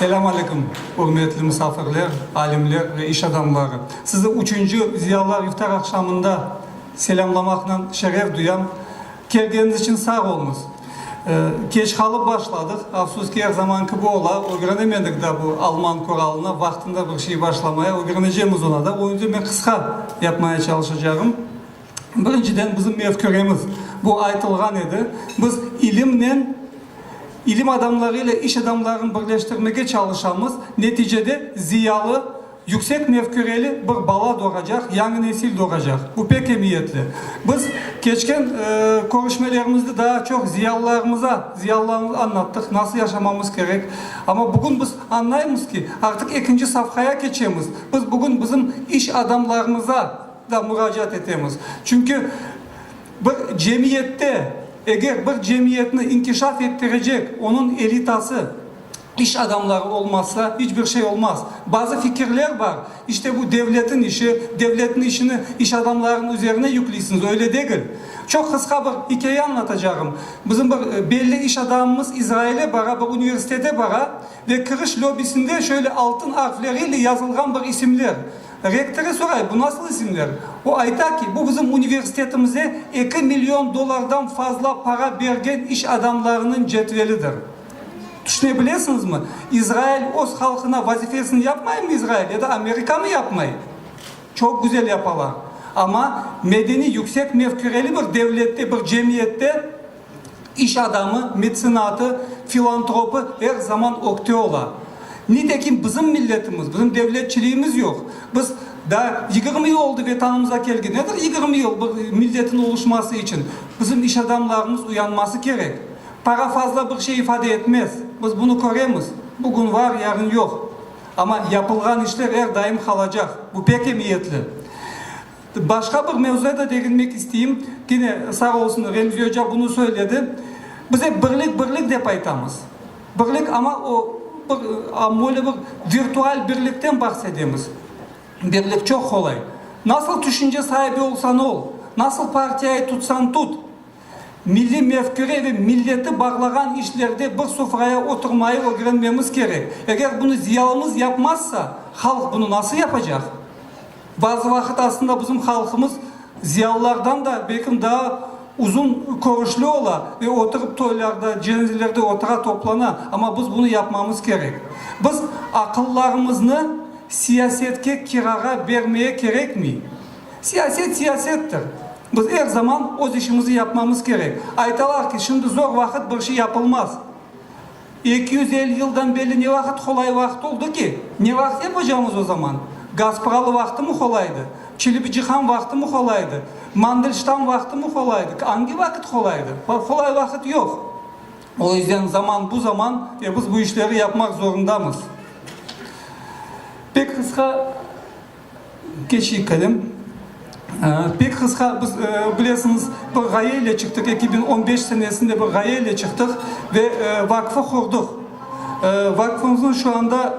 Selamun Aleyküm, hürmetli misafirler, alimler ve iş adamları. Sizi 3. Ziyalar iftar akşamında selamlamakla şeref duyan, geldiğiniz için sağ olunuz. Geç kalıp başladık. Afsus ki her zamanki bu ola, öğrenemedik de bu Alman kuralına, vaktinde bir şey başlamaya, öğreneceğimiz ona da. O yüzden ben kısa yapmaya çalışacağım. Birinciden bizim mefküremiz, bu aytılgan idi. Biz ilim adamlarıyla iş adamlarını birleştirmeye çalışamız. Neticede ziyalı, yüksek mefküreli bir bala doğacak, yeni nesil doğacak. Bu pek emniyetli. Biz geçken konuşmalarımızda daha çok ziyalılarımıza anlattık. Nasıl yaşamamız gerek. Ama bugün biz anlayımız ki artık ikinci safhaya geçeceğimiz. Biz bugün bizim iş adamlarımıza da müracaat edeceğiz. Çünkü bir cemiyette eğer bir cemiyetini inkişaf ettirecek onun elitası, iş adamları olmazsa hiçbir şey olmaz. Bazı fikirler var. İşte bu devletin işi, devletin işini iş adamlarının üzerine yüklüyorsunuz. Öyle değil. Çok kısa bir hikaye anlatacağım. Bizim bir belli iş adamımız İsrail'e bara, bir üniversitede bara ve kırış lobisinde şöyle altın harfleriyle yazılgan bir isimler. Rektöre soray, bu nasıl isimler? O ayta ki bu bizim üniversitetimize 2 milyon dolardan fazla para bergen iş adamlarının cetvelidir. Düşünebilirsiniz mi? İsrail öz halkına vazifesini yapmayı mı İsrail ya da Amerika mı yapmayı? Çok güzel yaparlar. Ama medeni yüksek mefküreli bir devlette, bir cemiyette iş adamı, mesenatı, filantropu her zaman okte ola. Nitekim bizim milletimiz, bizim devletçiliğimiz yok. Biz daha 20 yıl oldu vatanımıza geldi. Nedir 20 yıl bir milletin oluşması için? Bizim iş adamlarımız uyanması gerek. Para fazla bir şey ifade etmez. Biz bunu koruyoruz. Bugün var, yarın yok. Ama yapılgan işler her daim kalacak. Bu pek emniyetli. Başka bir mevzuya da değinmek isteyeyim. Yine sağ olsun Remzi Hoca bunu söyledi. Bize birlik de paytamız. Birlik ama o böyle bir virtual birlikten bahsediyoruz. Birlik çok kolay. Nasıl düşünce sahibi olsan ol, nasıl partiyi tutsan tut. Milli mefküre ve milleti bağlayan işlerde bir sofraya oturmayı öğrenmemiz gerek. Eğer bunu ziyalımız yapmazsa halk bunu nasıl yapacak? Bazı vakit aslında bizim halkımız ziyalılardan da belki daha uzun konuşlu ola ve oturup toylarda, cenazilerde otura toplana ama biz bunu yapmamız gerek. Biz akıllarımızı siyasetke kiraga vermeye gerek mi? Siyaset siyasettir. Biz her zaman o işimizi yapmamız gerek. Aytalar ki şimdi zor vakit bir şey yapılmaz. 250 yıldan beri ne vakit kolay vakit oldu ki? Ne vakit yapacağımız o zaman? Gazparalı vakti mi kolaydı? Çilibicihan vakti mi kolaydı? Mandelstam vakti mi kolaydı? Hangi vakit kolaydı? Kolay vakit yok. O yüzden zaman bu zaman biz bu işleri yapmak zorundayız. Pek kısa geçelim. Pek kısa biz biliyorsunuz bir gaye ile çıktık. 2015 senesinde bir gaye ile çıktık ve vakfı kurduk. Vakfımızın şu anda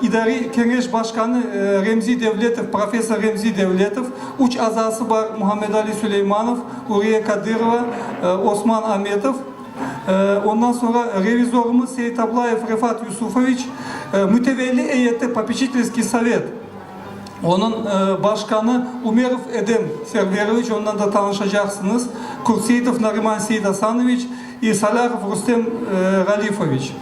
idari kengeş başkanı Remzi Devletov, Profesör Remzi Devletov, 3 azası var Muhammed Ali Süleymanov, Uriye Kadirova, Osman Ahmetov. Ondan sonra revizorumuz Seyit Ablayev Refat Yusufoviç, mütevelli heyette Попечительский Sovet. Onun başkanı Umerov Edem Serveroviç, ondan da tanışacaksınız. Kurseyitov Nariman Seyit Hasanoviç, Salarov Rustem Ralifoviç.